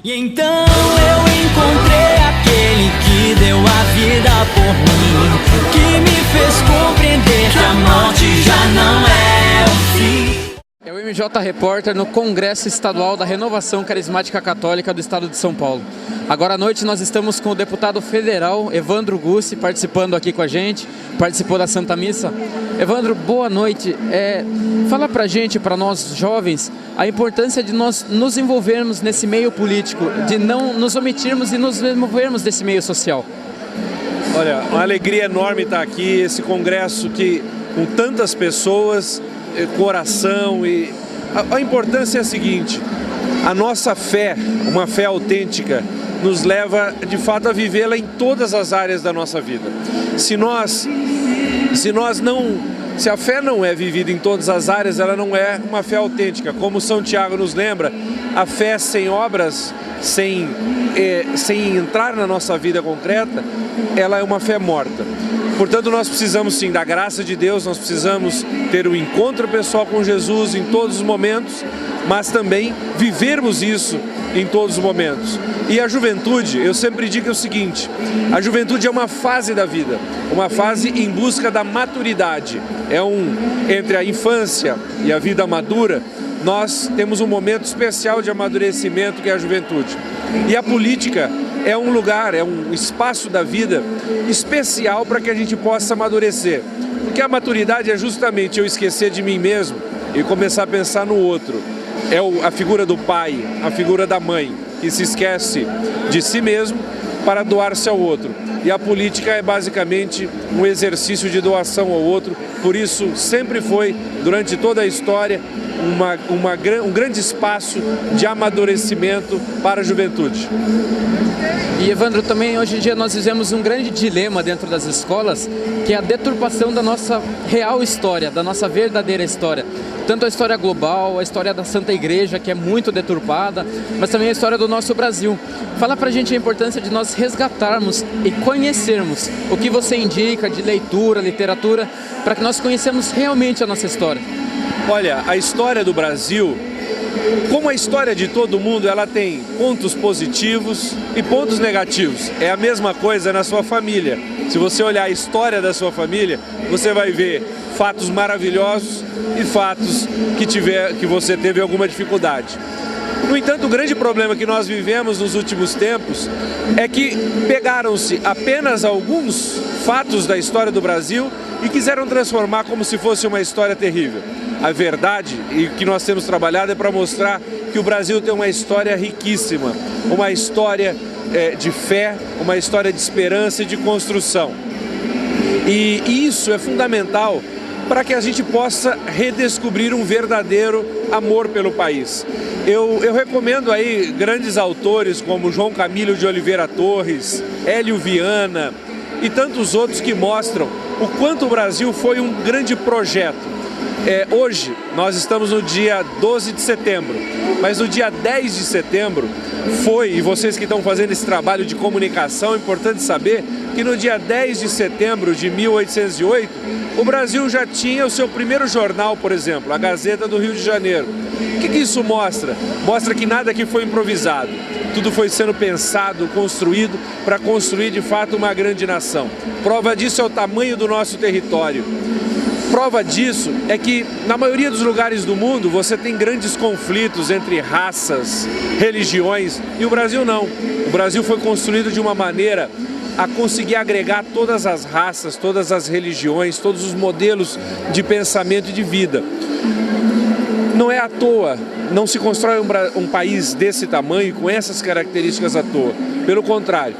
E então eu encontrei aquele que deu a vida por mim, que me fez compreender que a morte já não é o fim. É o MJ Repórter no Congresso Estadual da Renovação Carismática Católica do Estado de São Paulo. Agora à noite nós estamos com o deputado federal Evandro Gussi participando aqui com a gente, participou da Santa Missa. Evandro, boa noite. Fala pra gente, para nós jovens, a importância de nós nos envolvermos nesse meio político, de não nos omitirmos e nos envolvermos desse meio social. Olha, uma alegria enorme estar aqui, esse congresso que com tantas pessoas, coração e... A importância é a seguinte, a nossa fé, uma fé autêntica, nos leva de fato a vivê-la em todas as áreas da nossa vida. Se a fé não é vivida em todas as áreas, ela não é uma fé autêntica. Como São Tiago nos lembra, a fé sem obras, sem entrar na nossa vida concreta, ela é uma fé morta. Portanto, nós precisamos sim da graça de Deus, nós precisamos ter um encontro pessoal com Jesus em todos os momentos, mas também vivermos isso em todos os momentos. E a juventude, eu sempre digo o seguinte, a juventude é uma fase da vida, uma fase em busca da maturidade. Entre a infância e a vida madura, nós temos um momento especial de amadurecimento que é a juventude. E a política é um lugar, é um espaço da vida especial para que a gente possa amadurecer. Porque a maturidade é justamente eu esquecer de mim mesmo e começar a pensar no outro. É a figura do pai, a figura da mãe, que se esquece de si mesmo para doar-se ao outro. E a política é basicamente um exercício de doação ao outro, por isso sempre foi, durante toda a história, um grande espaço de amadurecimento para a juventude. E Evandro, também hoje em dia nós vivemos um grande dilema dentro das escolas, que é a deturpação da nossa real história, da nossa verdadeira história. Tanto a história global, a história da Santa Igreja, que é muito deturpada, mas também a história do nosso Brasil. Fala pra gente a importância de nós resgatarmos e conhecermos o que você indica de leitura, literatura, para que nós conheçamos realmente a nossa história. Olha, a história do Brasil, como a história de todo mundo, ela tem pontos positivos e pontos negativos. É a mesma coisa na sua família. Se você olhar a história da sua família, você vai ver fatos maravilhosos e fatos que você teve alguma dificuldade. No entanto, o grande problema que nós vivemos nos últimos tempos é que pegaram-se apenas alguns fatos da história do Brasil e quiseram transformar como se fosse uma história terrível. A verdade, e o que nós temos trabalhado, é para mostrar que o Brasil tem uma história riquíssima, uma história de fé, uma história de esperança e de construção. E isso é fundamental para que a gente possa redescobrir um verdadeiro amor pelo país. Eu recomendo aí grandes autores como João Camilo de Oliveira Torres, Hélio Viana e tantos outros que mostram o quanto o Brasil foi um grande projeto. Hoje nós estamos no dia 12 de setembro, mas no dia 10 de setembro e vocês que estão fazendo esse trabalho de comunicação, é importante saber que no dia 10 de setembro de 1808, o Brasil já tinha o seu primeiro jornal, por exemplo, a Gazeta do Rio de Janeiro. O que isso mostra? Mostra que nada aqui foi improvisado. Tudo foi sendo pensado, construído para construir de fato uma grande nação. Prova disso é o tamanho do nosso território. Prova disso é que na maioria dos lugares do mundo você tem grandes conflitos entre raças, religiões, e o Brasil não. O Brasil foi construído de uma maneira a conseguir agregar todas as raças, todas as religiões, todos os modelos de pensamento e de vida. Não é à toa, não se constrói um país desse tamanho, com essas características à toa. Pelo contrário,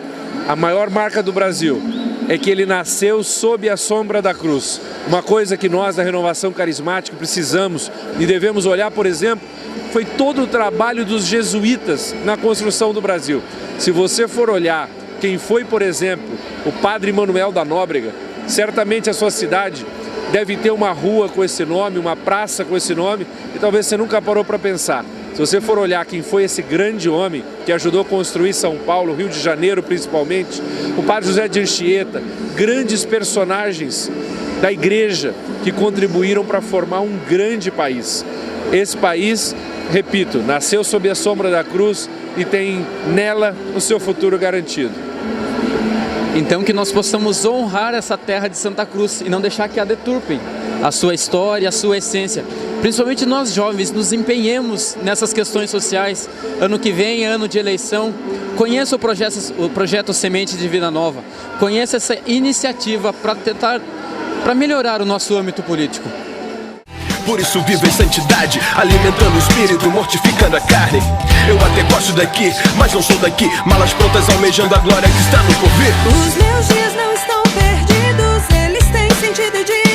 a maior marca do Brasil é que ele nasceu sob a sombra da cruz. Uma coisa que nós da Renovação Carismática precisamos e devemos olhar, por exemplo, foi todo o trabalho dos jesuítas na construção do Brasil. Se você for olhar quem foi, por exemplo, o padre Manuel da Nóbrega, certamente a sua cidade deve ter uma rua com esse nome, uma praça com esse nome, e talvez você nunca parou para pensar. Se você for olhar quem foi esse grande homem que ajudou a construir São Paulo, Rio de Janeiro principalmente, o padre José de Anchieta, grandes personagens da igreja que contribuíram para formar um grande país. Esse país repito, nasceu sob a sombra da cruz e tem nela o seu futuro garantido. Então que nós possamos honrar essa terra de Santa Cruz e não deixar que a deturpem a sua história, a sua essência. Principalmente nós jovens, nos empenhemos nessas questões sociais. Ano que vem, ano de eleição, conheça o projeto Semente de Vida Nova. Conheça essa iniciativa para melhorar o nosso âmbito político. Por isso vivo em santidade, alimentando o espírito, mortificando a carne. Eu até gosto daqui, mas não sou daqui. Malas prontas almejando a glória que está no porvir. Os meus dias não estão perdidos, eles têm sentido de